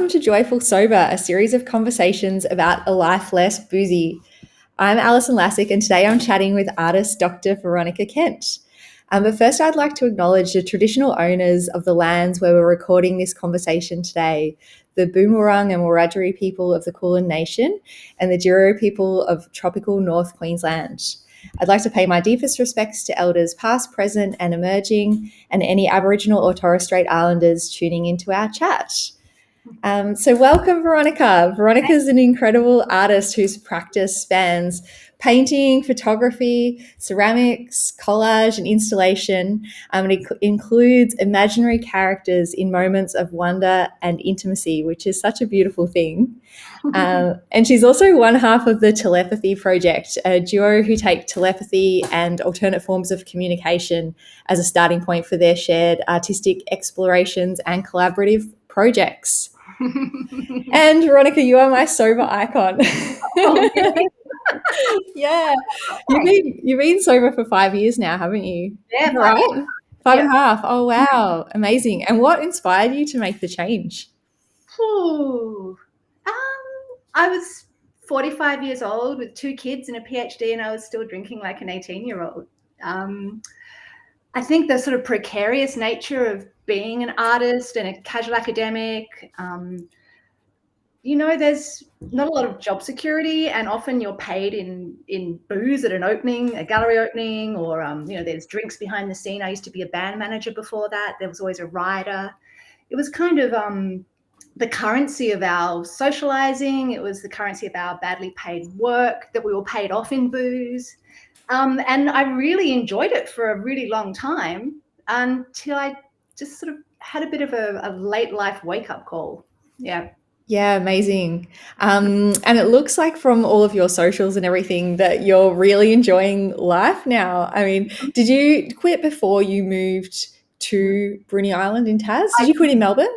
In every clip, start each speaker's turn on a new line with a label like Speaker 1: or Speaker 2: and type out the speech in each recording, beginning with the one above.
Speaker 1: welcome to Joyful Sober, a series of conversations about a life less boozy. I'm Alison Lassick, and today I'm chatting with artist Dr. Veronica Kent. But first, I'd like to acknowledge the traditional owners of the lands where we're recording this conversation today, the Boonwurrung and Wiradjuri people of the Kulin Nation and the Juro people of tropical North Queensland. I'd like to pay my deepest respects to elders past, present and emerging, and any Aboriginal or Torres Strait Islanders tuning into our chat. So welcome, Veronica. Veronica is an incredible artist whose practice spans painting, photography, ceramics, collage and installation. It includes imaginary characters in moments of wonder and intimacy, which is such a beautiful thing. And she's also one half of the Telepathy Project, a duo who take telepathy and alternate forms of communication as a starting point for their shared artistic explorations and collaborative projects. And Veronica, you are my sober icon.
Speaker 2: Oh, really?
Speaker 1: Yeah, you've been sober for 5 years now, haven't you?
Speaker 2: Yeah,
Speaker 1: Right? Five and a half. Oh wow, amazing! And what inspired you to make the change?
Speaker 2: Ooh. I was 45 years old with 2 kids and a PhD, and I was still drinking like an 18-year-old. I think the sort of precarious nature of being an artist and a casual academic, there's not a lot of job security, and often you're paid in booze at an opening, a gallery opening, or there's drinks behind the scene. I used to be a band manager before that. There was always a rider. It was kind of the currency of our socializing. It was the currency of our badly paid work that we were paid off in booze. And I really enjoyed it for a really long time until I just sort of had a bit of a late life wake-up call. Yeah.
Speaker 1: Yeah, amazing. And it looks like from all of your socials and everything that you're really enjoying life now. I mean, did you quit before you moved to Bruny Island in Tas? Did you quit in Melbourne?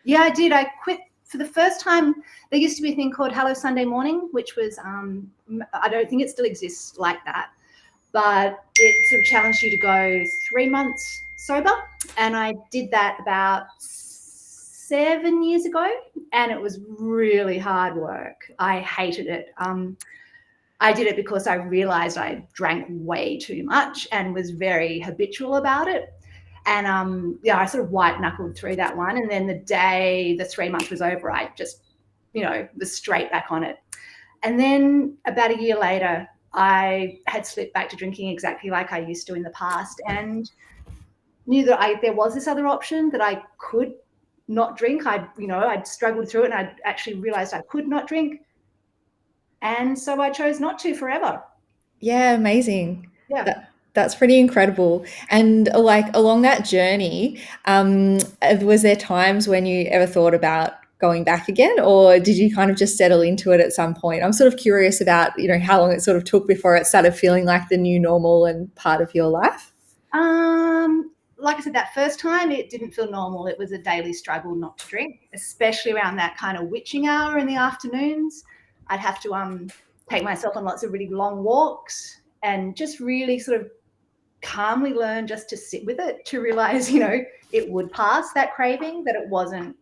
Speaker 2: Yeah, I did. I quit for the first time. There used to be a thing called Hello Sunday Morning, which was, I don't think it still exists like that, but it sort of challenged you to go 3 months sober. And I did that about 7 years ago, and it was really hard work. I hated it. I did it because I realized I drank way too much and was very habitual about it. And I sort of white knuckled through that one. And then the day the 3 months was over, I just, was straight back on it. And then about a year later, I had slipped back to drinking exactly like I used to in the past, and knew that there was this other option, that I could not drink. I'd struggled through it, and I actually realized I could not drink. And so I chose not to forever.
Speaker 1: Yeah, amazing.
Speaker 2: Yeah.
Speaker 1: That's pretty incredible. And like along that journey, was there times when you ever thought about going back again, or did you kind of just settle into it at some point? I'm sort of curious about, how long it sort of took before it started feeling like the new normal and part of your life.
Speaker 2: Like I said, that first time it didn't feel normal. It was a daily struggle not to drink, especially around that kind of witching hour in the afternoons. I'd have to take myself on lots of really long walks and just really sort of calmly learn just to sit with it, to realize, it would pass, that craving, that it wasn't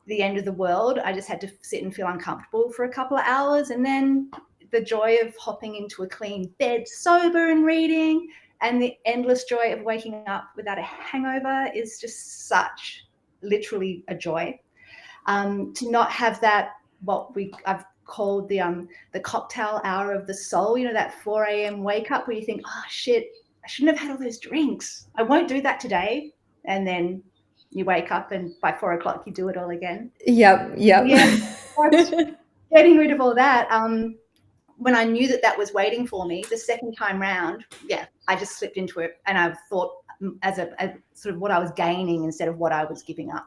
Speaker 2: the end of the world. I just had to sit and feel uncomfortable for a couple of hours. And then the joy of hopping into a clean bed, sober and reading, and the endless joy of waking up without a hangover is just such, literally a joy. To not have that, I've called the cocktail hour of the soul, that 4 a.m. wake up where you think, oh shit, I shouldn't have had all those drinks. I won't do that today. And then you wake up and by 4 o'clock you do it all again.
Speaker 1: Yep.
Speaker 2: Yeah. Getting rid of all that. When I knew that was waiting for me the second time round, I just slipped into it, and I thought as sort of what I was gaining instead of what I was giving up.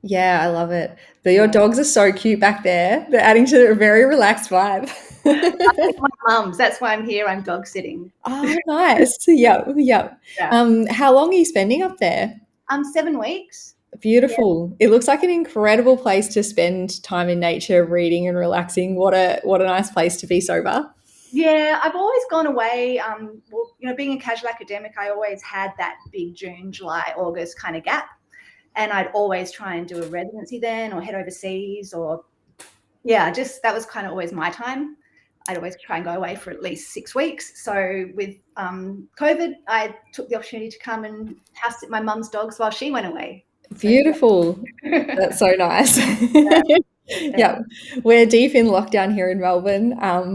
Speaker 1: Yeah, I love it. Your dogs are so cute back there. They're adding to a very relaxed vibe.
Speaker 2: My mum's. That's why I'm here. I'm dog sitting.
Speaker 1: Oh, nice. Yep.
Speaker 2: Yeah.
Speaker 1: How long are you spending up there?
Speaker 2: 7 weeks.
Speaker 1: Beautiful. Yeah. It looks like an incredible place to spend time in nature, reading and relaxing. What a nice place to be sober.
Speaker 2: Yeah, I've always gone away. Being a casual academic, I always had that big June, July, August kind of gap. And I'd always try and do a residency then or head overseas or, yeah, just that was kind of always my time. I'd always try and go away for at least 6 weeks. So with COVID, I took the opportunity to come and house sit my mum's dogs while she went away. So,
Speaker 1: Beautiful.
Speaker 2: yeah.
Speaker 1: That's so nice.
Speaker 2: Yeah.
Speaker 1: Yeah, we're deep in lockdown here in Melbourne,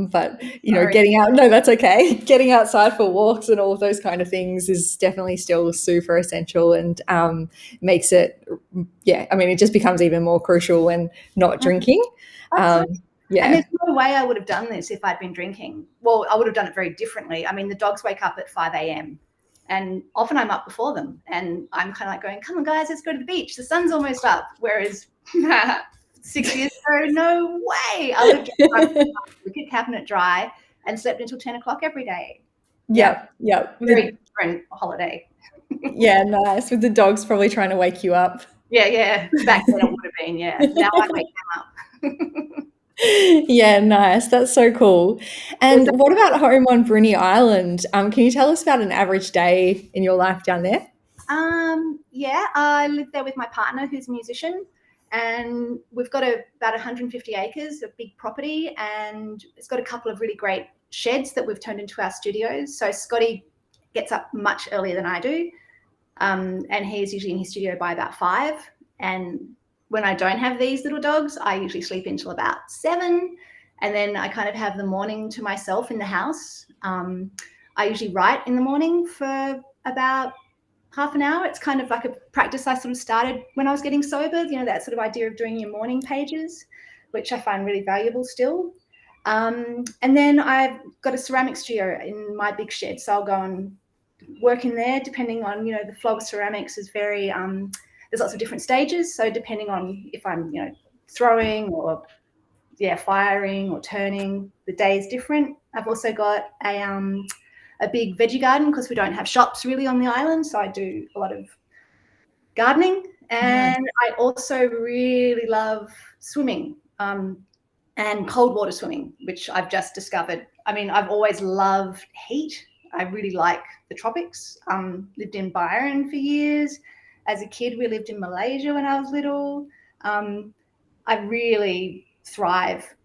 Speaker 1: but
Speaker 2: Sorry.
Speaker 1: getting out, no, that's okay. Getting outside for walks and all of those kind of things is definitely still super essential and makes it, yeah, I mean, it just becomes even more crucial when not drinking.
Speaker 2: Absolutely. And
Speaker 1: Yeah,
Speaker 2: there's no way I would have done this if I'd been drinking. Well, I would have done it very differently. I mean, the dogs wake up at 5 a.m. and often I'm up before them and I'm kind of like going, come on, guys, let's go to the beach. The sun's almost up. Whereas 6 years ago, no way. I would have just the kit cabinet dry and slept until 10 o'clock every day. Yeah.
Speaker 1: yeah.
Speaker 2: Very different holiday.
Speaker 1: Yeah, nice. With the dogs probably trying to wake you up.
Speaker 2: Yeah. Back then it would have been, yeah. Now I wake them up.
Speaker 1: Yeah, nice. That's so cool. And what about home on Bruny Island? Can you tell us about an average day in your life down there?
Speaker 2: Yeah, I live there with my partner who's a musician, and we've got about 150 acres of big property, and it's got a couple of really great sheds that we've turned into our studios. So Scotty gets up much earlier than I do, and he's usually in his studio by about 5. And when I don't have these little dogs, I usually sleep until about 7, and then I kind of have the morning to myself in the house. I usually write in the morning for about half an hour. It's kind of like a practice I sort of started when I was getting sober, that sort of idea of doing your morning pages, which I find really valuable still. And then I've got a ceramic studio in my big shed, so I'll go and work in there depending on, the flow of ceramics is very, there's lots of different stages. So depending on if I'm, throwing or, firing or turning, the day is different. I've also got a big veggie garden because we don't have shops really on the island. So I do a lot of gardening. And I also really love swimming and cold water swimming, which I've just discovered. I mean, I've always loved heat. I really like the tropics. Lived in Byron for years. As a kid, we lived in Malaysia when I was little. I really thrive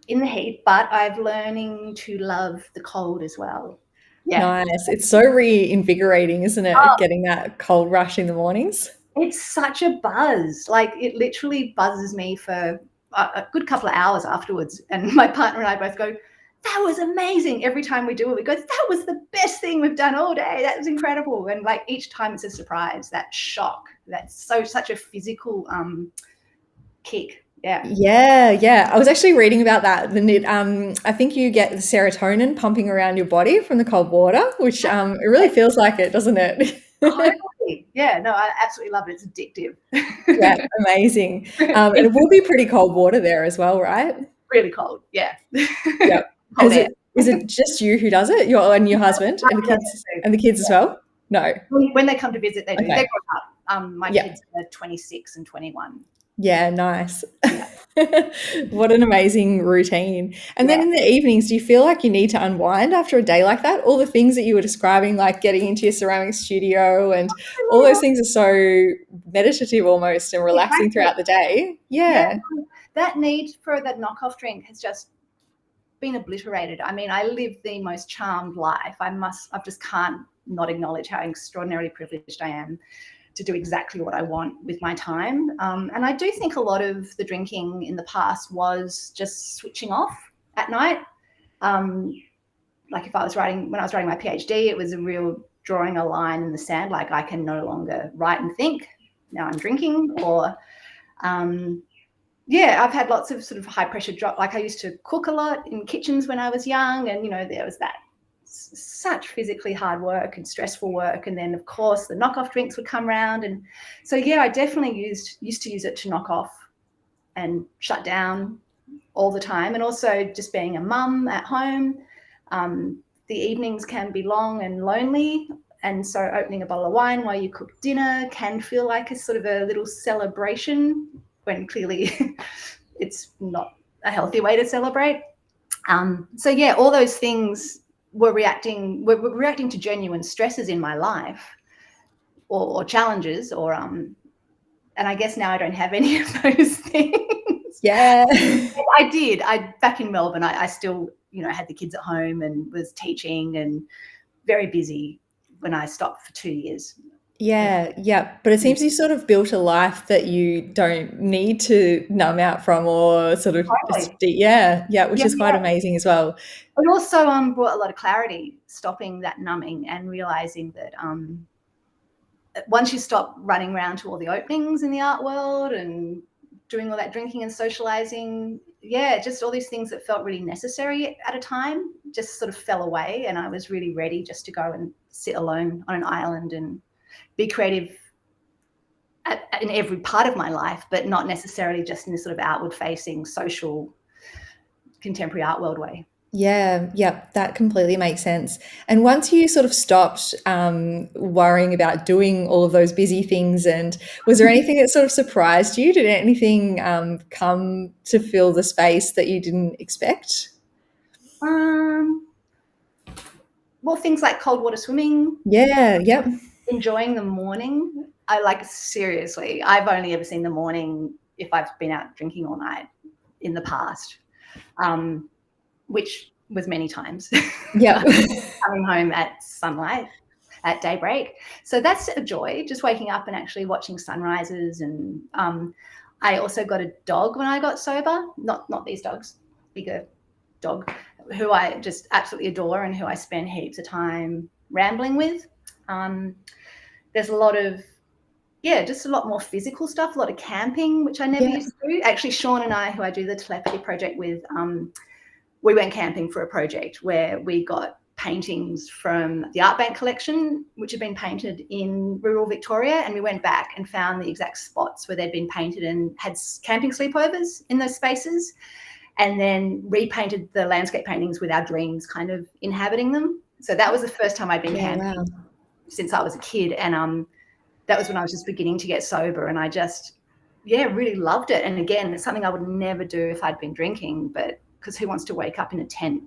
Speaker 2: in the heat, but I'm learning to love the cold as well. Yeah.
Speaker 1: Nice. It's so reinvigorating, isn't it? Getting that cold rush in the mornings.
Speaker 2: It's such a buzz. Like it literally buzzes me for a good couple of hours afterwards. And my partner and I both go, that was amazing. Every time we do it, we go, that was the best thing we've done all day. That was incredible. And like each time it's a surprise, that shock, that's such a physical kick.
Speaker 1: Yeah. I was actually reading about that. I think you get the serotonin pumping around your body from the cold water, which it really feels like it, doesn't it?
Speaker 2: Totally. Yeah, no, I absolutely love it. It's addictive.
Speaker 1: Yeah, amazing. And it will be pretty cold water there as well, right?
Speaker 2: Really cold. Yeah.
Speaker 1: Yeah.
Speaker 2: Cold air.
Speaker 1: Is it just you who does it? Your husband and the kids as well? No.
Speaker 2: When they come to visit, they do.
Speaker 1: Okay.
Speaker 2: They're grown up. My kids are 26 and 21.
Speaker 1: Yeah, nice.
Speaker 2: Yeah.
Speaker 1: What an amazing routine. And then in the evenings, do you feel like you need to unwind after a day like that? All the things that you were describing, like getting into your ceramic studio and all those things are so meditative almost and relaxing throughout the day. Yeah.
Speaker 2: That need for that knockoff drink has just been obliterated. I mean, I live the most charmed life. I just can't not acknowledge how extraordinarily privileged I am to do exactly what I want with my time. And I do think a lot of the drinking in the past was just switching off at night. Like when I was writing my PhD, it was a real drawing a line in the sand, like I can no longer write and think. Now I'm drinking. Or I've had lots of sort of high pressure job. Like I used to cook a lot in kitchens when I was young, and there was that such physically hard work and stressful work. And then of course the knockoff drinks would come around. And so, I definitely used to use it to knock off and shut down all the time. And also just being a mum at home, the evenings can be long and lonely. And so opening a bottle of wine while you cook dinner can feel like a sort of a little celebration when clearly it's not a healthy way to celebrate. All those things we're reacting to genuine stresses in my life or challenges or and I guess now I don't have any of those things.
Speaker 1: Yeah.
Speaker 2: I did. Back in Melbourne, I still, had the kids at home and was teaching and very busy when I stopped for 2 years.
Speaker 1: Yeah, yeah. But it seems you sort of built a life that you don't need to numb out from or sort of just,
Speaker 2: Totally.
Speaker 1: yeah, which
Speaker 2: Yeah,
Speaker 1: is quite
Speaker 2: yeah.
Speaker 1: amazing as well.
Speaker 2: It also brought a lot of clarity, stopping that numbing and realizing that once you stop running around to all the openings in the art world and doing all that drinking and socializing, just all these things that felt really necessary at a time just sort of fell away, and I was really ready just to go and sit alone on an island and be creative in every part of my life, but not necessarily just in this sort of outward facing social contemporary art world way.
Speaker 1: Yeah, that completely makes sense. And once you sort of stopped worrying about doing all of those busy things, and was there anything that sort of surprised you? Did anything come to fill the space that you didn't expect?
Speaker 2: Well, things like cold water swimming,
Speaker 1: Yeah, yep.
Speaker 2: enjoying the morning. Seriously, I've only ever seen the morning if I've been out drinking all night in the past, which was many times.
Speaker 1: Yep.
Speaker 2: Coming home at sunlight, at daybreak. So that's a joy, just waking up and actually watching sunrises. And I also got a dog when I got sober, not these dogs, bigger dog, who I just absolutely adore and who I spend heaps of time rambling with. There's a lot of, just a lot more physical stuff, a lot of camping, which I never
Speaker 1: Yeah.
Speaker 2: used to do. Actually, Sean and I, who I do the Telepathy Project with, we went camping for a project where we got paintings from the Art Bank collection, which had been painted in rural Victoria, and we went back and found the exact spots where they'd been painted and had camping sleepovers in those spaces, and then repainted the landscape paintings with our dreams kind of inhabiting them. So that was the first time I'd been camping since I was a kid, and that was when I was just beginning to get sober, and I just really loved it. And again, it's something I would never do if I'd been drinking, but because who wants to wake up in a tent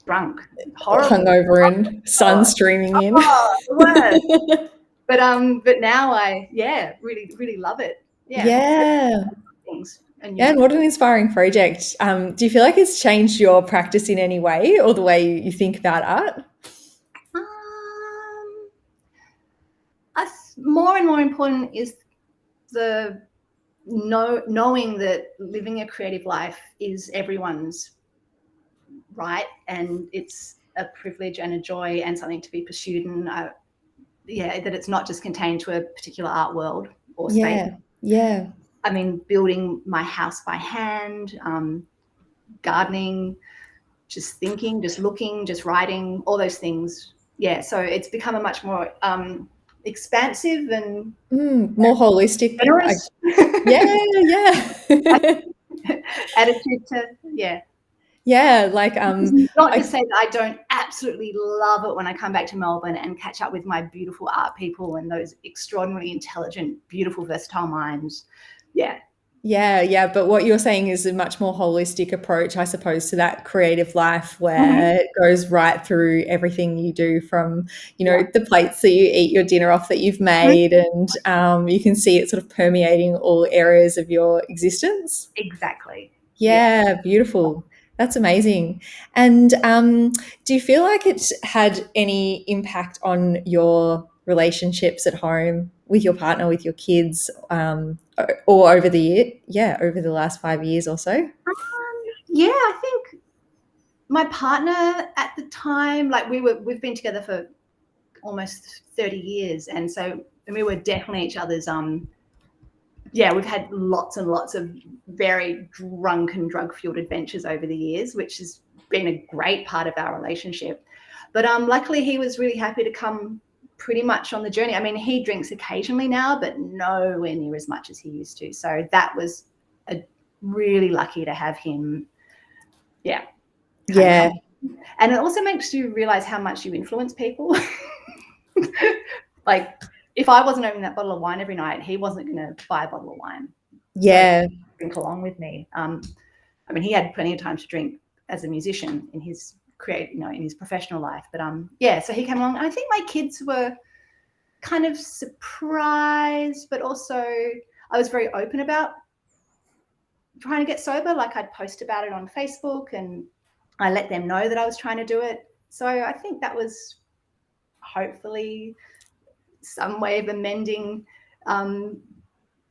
Speaker 2: drunk? Horrible.
Speaker 1: Hungover and sun streaming in.
Speaker 2: The worst. But now I really love it.
Speaker 1: Yeah.
Speaker 2: Things. And
Speaker 1: Yeah, and what an inspiring project. Do you feel like it's changed your practice in any way or the way you think about art?
Speaker 2: More and more important is the knowing that living a creative life is everyone's right, and it's a privilege and a joy and something to be pursued, and that it's not just contained to a particular art world or space.
Speaker 1: Yeah.
Speaker 2: I mean, building my house by hand, gardening, just thinking, just looking, just writing, all those things. Yeah, so it's become a much more expansive and
Speaker 1: more holistic.
Speaker 2: generous
Speaker 1: Yeah.
Speaker 2: attitude to
Speaker 1: like
Speaker 2: not to say that I don't absolutely love it when I come back to Melbourne and catch up with my beautiful art people and those extraordinarily intelligent, beautiful, versatile minds.
Speaker 1: Yeah, but what you're saying is a much more holistic approach, I suppose, to that creative life where it goes right through everything you do, from, the plates that you eat your dinner off that you've made, and you can see it sort of permeating all areas of your existence.
Speaker 2: Exactly.
Speaker 1: Yeah, beautiful. That's amazing. And do you feel like it's had any impact on your relationships at home with your partner, with your kids, or over the last 5 years or so?
Speaker 2: I think my partner at the time, like we've been together for almost 30 years, and we were definitely each other's we've had lots and lots of very drunken, drug-fueled adventures over the years, which has been a great part of our relationship. But luckily, he was really happy to come pretty much on the journey. I mean, he drinks occasionally now, but nowhere near as much as he used to. So that was really lucky to have him. Yeah. And it also makes you realize how much you influence people. Like, if I wasn't opening that bottle of wine every night, he wasn't going to buy a bottle of wine.
Speaker 1: Yeah.
Speaker 2: So drink along with me. I mean, he had plenty of time to drink as a musician in his in his professional life. But so he came along. And I think my kids were kind of surprised, but also I was very open about trying to get sober. Like I'd post about it on Facebook and I let them know that I was trying to do it. So I think that was hopefully some way of amending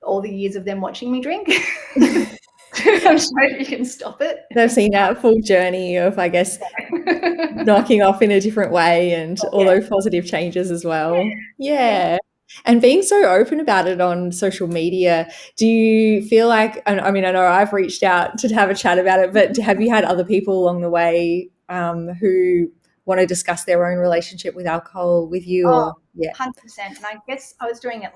Speaker 2: all the years of them watching me drink. I'm sure you can stop it.
Speaker 1: They've seen that full journey of, I guess, knocking off in a different way and all those positive changes as well. Yeah. And being so open about it on social media, do you feel like, I mean, I know I've reached out to have a chat about it, but have you had other people along the way who want to discuss their own relationship with alcohol with you?
Speaker 2: Oh,
Speaker 1: or yeah.
Speaker 2: 100%. And I guess I was doing it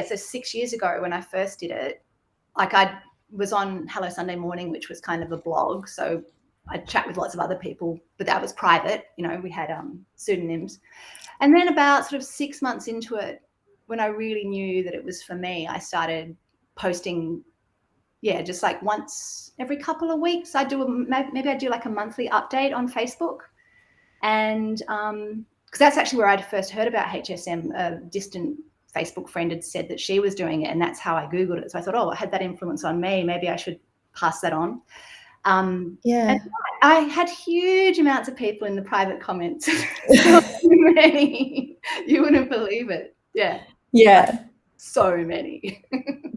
Speaker 2: so 6 years ago when I first did it, like I was on Hello Sunday Morning, which was kind of a blog. So I'd chat with lots of other people, but that was private. We had pseudonyms. And then about sort of 6 months into it, when I really knew that it was for me, I started posting, just like once every couple of weeks. Maybe I do like a monthly update on Facebook. And because that's actually where I'd first heard about HSM. A distant Facebook friend had said that she was doing it, and that's how I Googled it. So I thought, I had that influence on me. Maybe I should pass that on. And I had huge amounts of people in the private comments. So many. You wouldn't believe it. Yeah.
Speaker 1: Yeah.
Speaker 2: So many.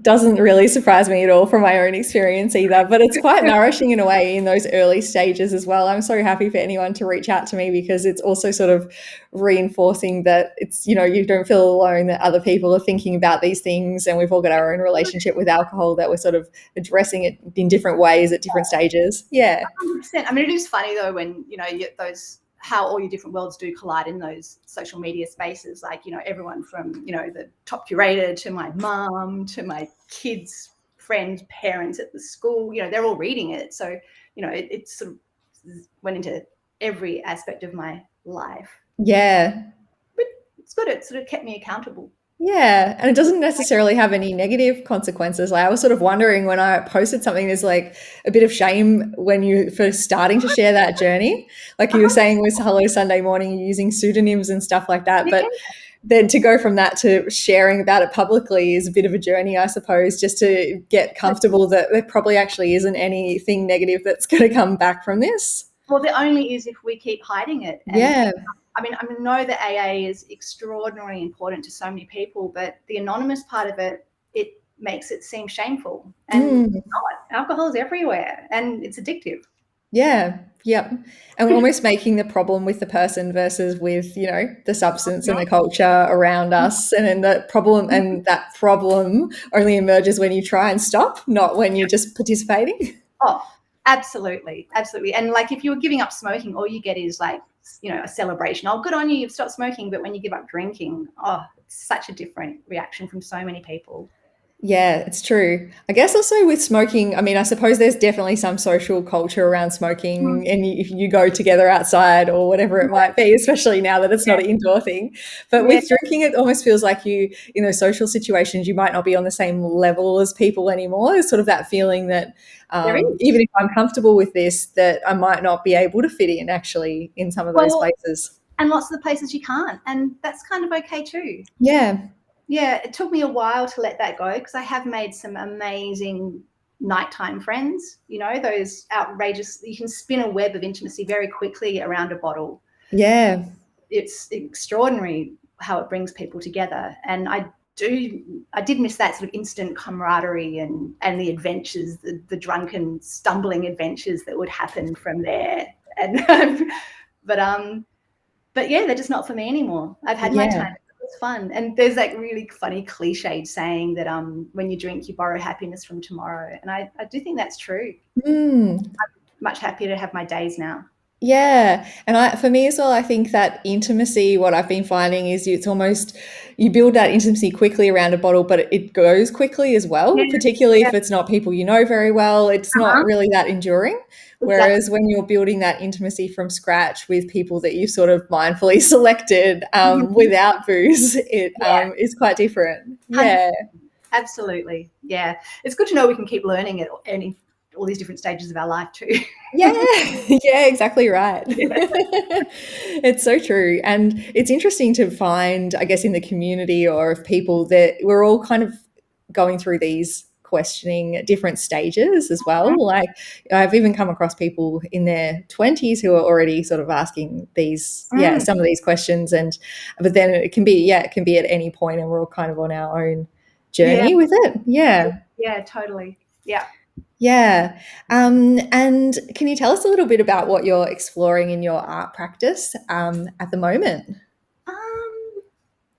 Speaker 1: Doesn't really surprise me at all from my own experience either, but it's quite nourishing in a way in those early stages as well. I'm so happy for anyone to reach out to me because it's also sort of reinforcing that it's, you don't feel alone, that other people are thinking about these things, and we've all got our own relationship with alcohol, that we're sort of addressing it in different ways at different stages. Yeah.
Speaker 2: 100%. I mean, it is funny though when, you get how all your different worlds do collide in those social media spaces. Like, everyone from, the top curator to my mom to my kids' friends, parents at the school, they're all reading it. So, it sort of went into every aspect of my life.
Speaker 1: Yeah.
Speaker 2: But it's good. It sort of kept me accountable.
Speaker 1: Yeah, and it doesn't necessarily have any negative consequences. Like I was sort of wondering when I posted something, there's like a bit of shame when you first starting to share that journey. Like you were saying with Hello Sunday Morning, you're using pseudonyms and stuff like that. But then to go from that to sharing about it publicly is a bit of a journey, I suppose, just to get comfortable that there probably actually isn't anything negative that's going to come back from this.
Speaker 2: Well, the only is if we keep hiding it.
Speaker 1: And
Speaker 2: I know that AA is extraordinarily important to so many people, but the anonymous part of it, it makes it seem shameful. And alcohol is everywhere and it's addictive.
Speaker 1: Yeah. Yep. And we're almost making the problem with the person versus with, the substance and the culture around us. And then that problem only emerges when you try and stop, not when you're just participating.
Speaker 2: Oh, absolutely. Absolutely. And like if you're giving up smoking, all you get is like, a celebration. Oh, good on you, you've stopped smoking. But when you give up drinking, it's such a different reaction from so many people.
Speaker 1: Yeah, it's true. I guess also with smoking, I mean, I suppose there's definitely some social culture around smoking and if you go together outside or whatever it might be, especially now that it's not an indoor thing. But with drinking, it almost feels like you, in those social situations, you might not be on the same level as people anymore. There's sort of that feeling that even if I'm comfortable with this, that I might not be able to fit in actually in some of those places.
Speaker 2: And lots of the places you can't. And that's kind of okay too.
Speaker 1: Yeah.
Speaker 2: Yeah, it took me a while to let that go because I have made some amazing nighttime friends, those outrageous, you can spin a web of intimacy very quickly around a bottle.
Speaker 1: Yeah.
Speaker 2: It's extraordinary how it brings people together. And I did miss that sort of instant camaraderie and the adventures, the drunken, stumbling adventures that would happen from there. And but yeah, they're just not for me anymore. I've had my time. It's fun. And there's that really funny cliched saying that when you drink, you borrow happiness from tomorrow. And I do think that's true. I'm much happier to have my days now.
Speaker 1: Yeah. And for me as well, I think that intimacy, what I've been finding is it's almost, you build that intimacy quickly around a bottle, but it goes quickly as well, particularly if it's not people you know very well. It's not really that enduring. Whereas when you're building that intimacy from scratch with people that you've sort of mindfully selected without booze, it is quite different. Yeah.
Speaker 2: Absolutely. Yeah. It's good to know we can keep learning at all these different stages of our life too.
Speaker 1: Yeah, exactly right. It's so true. And it's interesting to find, I guess, in the community or of people that we're all kind of going through these questioning different stages as well. Like I've even come across people in their 20s who are already sort of asking these, some of these questions. And but then it can be at any point, and we're all kind of on our own journey with it.
Speaker 2: Yeah, totally. Yeah.
Speaker 1: Yeah. And can you tell us a little bit about what you're exploring in your art practice at the moment?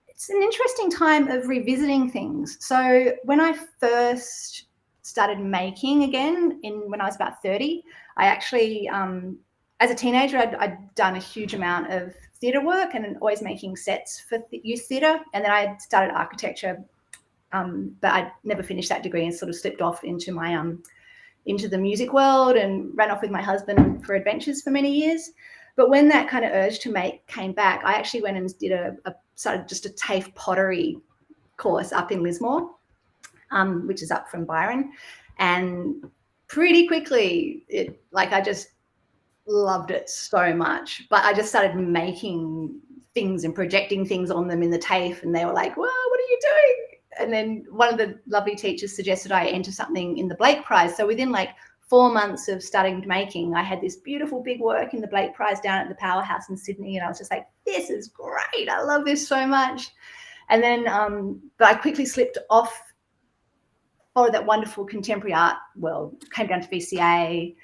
Speaker 2: It's an interesting time of revisiting things. So when I first started making again when I was about 30, I actually, as a teenager, I'd done a huge amount of theatre work and always making sets for youth theatre. And then I started architecture, but I never finished that degree and sort of slipped off into my into the music world and ran off with my husband for adventures for many years. But when that kind of urge to make came back, I actually went and did started just a TAFE pottery course up in Lismore, which is up from Byron. And pretty quickly, I just loved it so much. But I just started making things and projecting things on them in the TAFE, and they were like, "Well, what are you doing?" And then one of the lovely teachers suggested I enter something in the Blake Prize. So within 4 months of starting making, I had this beautiful big work in the Blake Prize down at the Powerhouse in Sydney, and I was just like, this is great. I love this so much. And then, but I quickly slipped off, followed that wonderful contemporary art world, came down to VCA,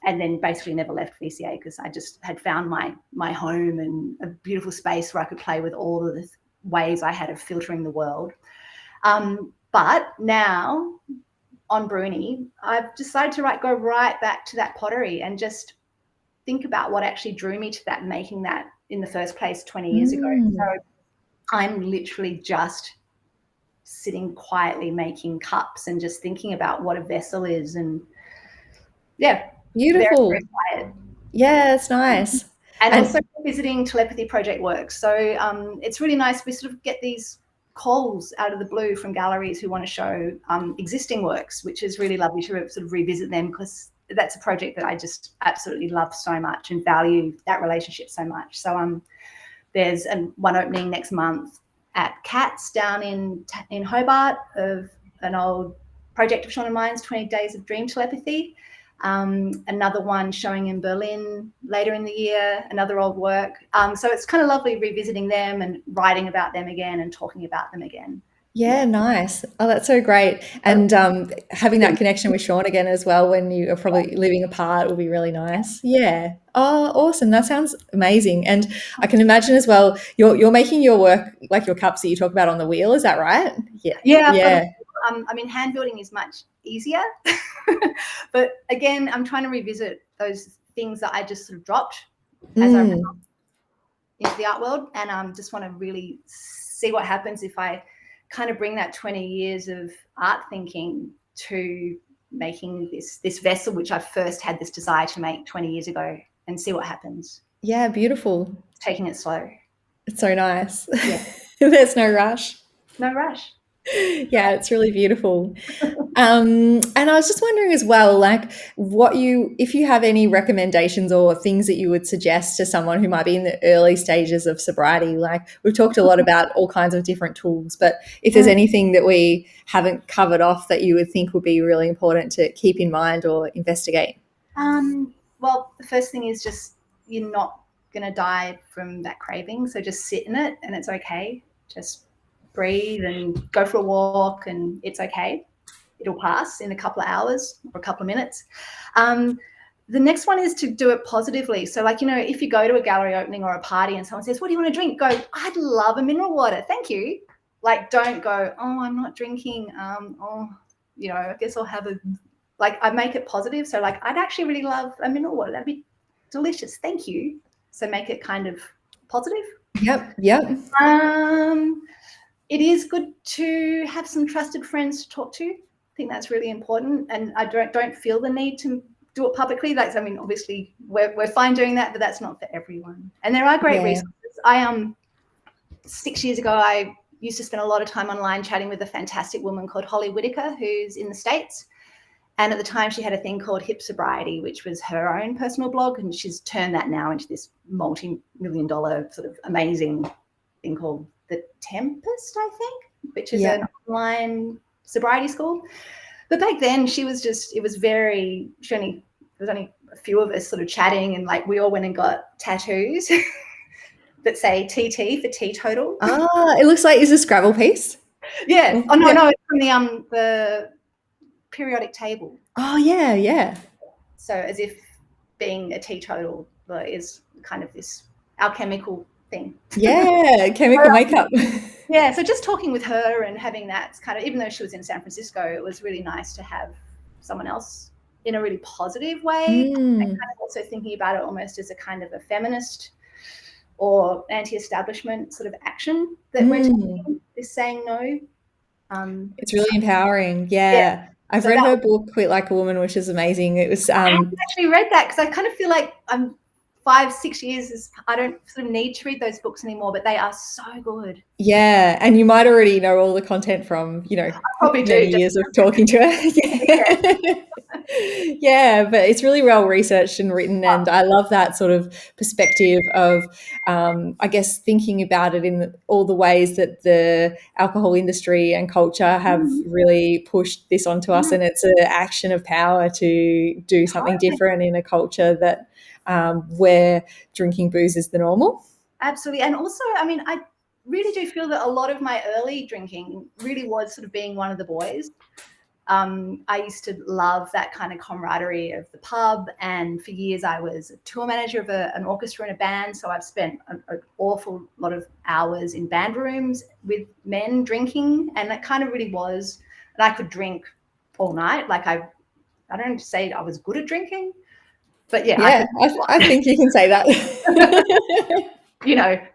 Speaker 2: and then basically never left VCA because I just had found my home and a beautiful space where I could play with all of the ways I had of filtering the world. But now on Bruny, I've decided to go right back to that pottery and just think about what actually drew me to that, making that in the first place 20 years ago. So I'm literally just sitting quietly making cups and just thinking about what a vessel is, and
Speaker 1: beautiful.
Speaker 2: Very, very quiet.
Speaker 1: Yeah, it's nice.
Speaker 2: And also visiting Telepathy Project work. So it's really nice. We sort of get these calls out of the blue from galleries who want to show existing works, which is really lovely to sort of revisit them, because that's a project that I just absolutely love so much and value that relationship so much. So there's one opening next month at Cats down in Hobart of an old project of Sean and mine's 20 Days of Dream Telepathy. Another one showing in Berlin later in the year, another old work. So it's kind of lovely revisiting them and writing about them again and talking about them again.
Speaker 1: Yeah, nice. Oh, that's so great. And having that connection with Sean again as well when you are probably living apart will be really nice. Yeah. Oh, awesome. That sounds amazing. And I can imagine as well, you're making your work, like your cups that you talk about, on the wheel. Is that right? Yeah.
Speaker 2: Yeah. I mean, hand building is much easier. But again, I'm trying to revisit those things that I just sort of dropped as I went into the art world, and just want to really see what happens if I kind of bring that 20 years of art thinking to making this vessel, which I first had this desire to make 20 years ago, and see what happens.
Speaker 1: Yeah, beautiful.
Speaker 2: Taking it slow.
Speaker 1: It's so nice.
Speaker 2: Yeah.
Speaker 1: There's no rush.
Speaker 2: No rush.
Speaker 1: Yeah, it's really beautiful. And I was just wondering as well, like if you have any recommendations or things that you would suggest to someone who might be in the early stages of sobriety. Like we've talked a lot about all kinds of different tools, but if there's anything that we haven't covered off that you would think would be really important to keep in mind or investigate.
Speaker 2: Well, the first thing is just you're not going to die from that craving. So just sit in it and it's okay. Just breathe and go for a walk and it's okay. It'll pass in a couple of hours or a couple of minutes. The next one is to do it positively. So if you go to a gallery opening or a party and someone says, what do you want to drink? Go, I'd love a mineral water. Thank you. Don't go, oh, I'm not drinking. I guess I'll have I make it positive. So I'd actually really love a mineral water. That'd be delicious. Thank you. So make it kind of positive.
Speaker 1: Yep.
Speaker 2: It is good to have some trusted friends to talk to. I think that's really important. And I don't feel the need to do it publicly. Obviously we're fine doing that, but that's not for everyone. And there are great resources. 6 years ago, I used to spend a lot of time online chatting with a fantastic woman called Holly Whitaker, who's in the States. And at the time she had a thing called Hip Sobriety, which was her own personal blog. And she's turned that now into this multi-million-dollar sort of amazing thing called The Tempest, I think, which is an online sobriety school. But back then she was just, there was only a few of us sort of chatting, and like we all went and got tattoos that say TT for teetotal.
Speaker 1: Ah, it looks like it's a Scrabble piece.
Speaker 2: Yeah. Oh no,
Speaker 1: Yeah.
Speaker 2: no, it's from the periodic table.
Speaker 1: Oh yeah, yeah.
Speaker 2: So as if being a teetotal is kind of this alchemical thing.
Speaker 1: Yeah, chemical makeup.
Speaker 2: Yeah, so just talking with her and having that kind of, even though she was in San Francisco, it was really nice to have someone else in a really positive way, and kind of also thinking about it almost as a kind of a feminist or anti-establishment sort of action that we're taking, is saying no.
Speaker 1: It's really empowering.
Speaker 2: Yeah.
Speaker 1: Yeah. I've
Speaker 2: So
Speaker 1: read
Speaker 2: that
Speaker 1: her book Quit Like a Woman, which is amazing. It was
Speaker 2: I haven't actually read that because I kind of feel like I'm 5-6 years, I don't sort of need to read those books anymore, but they are so good.
Speaker 1: yeah, and you might already know all the content from,
Speaker 2: I probably
Speaker 1: many
Speaker 2: do.
Speaker 1: years of talking to her. Yeah. Yeah, but it's really well researched and written, and I love that sort of perspective of, I guess, thinking about it in all the ways that the alcohol industry and culture have really pushed this onto us, and it's an action of power to do something different in a culture that where drinking booze is the normal.
Speaker 2: Absolutely. And also, I mean, I really do feel that a lot of my early drinking really was sort of being one of the boys. I used to love that kind of camaraderie of the pub, and for years I was a tour manager of an orchestra and a band, so I've spent an awful lot of hours in band rooms with men drinking, and that kind of really was, and I could drink all night. Like I don't say I was good at drinking, but yeah,
Speaker 1: Yeah, I think you can say that.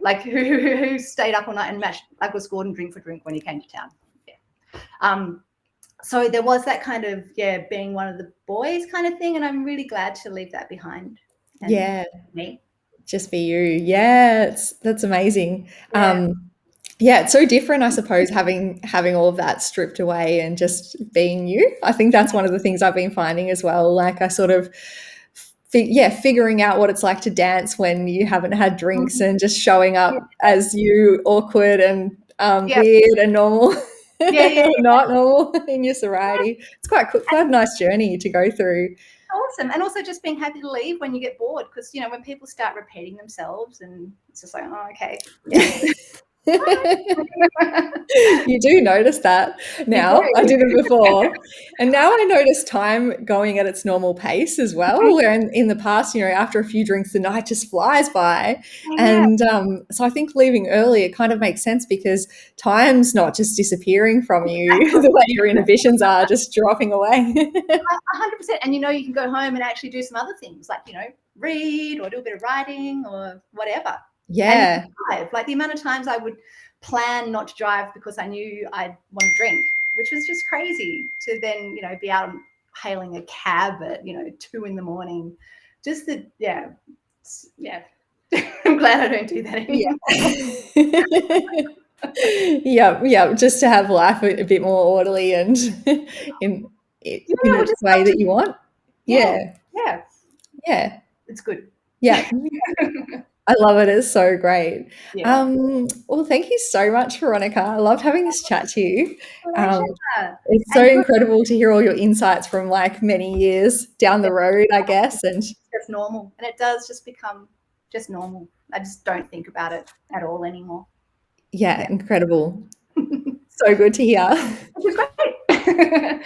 Speaker 2: like who stayed up all night and matched like was scored and drink for drink when he came to town. Yeah. So there was that kind of, being one of the boys kind of thing, and I'm really glad to leave that behind. And
Speaker 1: Yeah,
Speaker 2: me.
Speaker 1: just be you. Yeah, that's amazing.
Speaker 2: Yeah.
Speaker 1: Yeah, it's so different, I suppose, having all of that stripped away and just being you. I think that's one of the things I've been finding as well. Like I sort of, figuring out what it's like to dance when you haven't had drinks and just showing up as you, awkward and
Speaker 2: Yeah.
Speaker 1: weird and normal.
Speaker 2: Yeah.
Speaker 1: Not normal in your sobriety. It's quite cool, quite a nice journey to go through.
Speaker 2: Awesome. And also just being happy to leave when you get bored, because when people start repeating themselves, and it's just like, oh, okay. Yeah.
Speaker 1: You do notice that now. I didn't before. And now I notice time going at its normal pace as well, where in the past, after a few drinks, the night just flies by.
Speaker 2: Yeah.
Speaker 1: And so I think leaving early, it kind of makes sense because time's not just disappearing from you the way your inhibitions are just dropping away.
Speaker 2: 100%. And you can go home and actually do some other things, like read or do a bit of writing or whatever.
Speaker 1: Yeah.
Speaker 2: And drive. Like the amount of times I would plan not to drive because I knew I'd want to drink, which was just crazy, to then be out hailing a cab at 2 a.m. Just the yeah. I'm glad I don't do that anymore.
Speaker 1: Yeah, just to have life a bit more orderly and in a way that you want. Yeah.
Speaker 2: It's good.
Speaker 1: Yeah. I love it. It's so great.
Speaker 2: Yeah.
Speaker 1: Well, thank you so much, Veronica. I loved having this chat to you. It's so
Speaker 2: And
Speaker 1: incredible to hear all your insights from like many years down the road, I guess. And
Speaker 2: it's normal, and it does just become just normal. I just don't think about it at all anymore.
Speaker 1: yeah. Incredible. So good to hear.
Speaker 2: Which is great.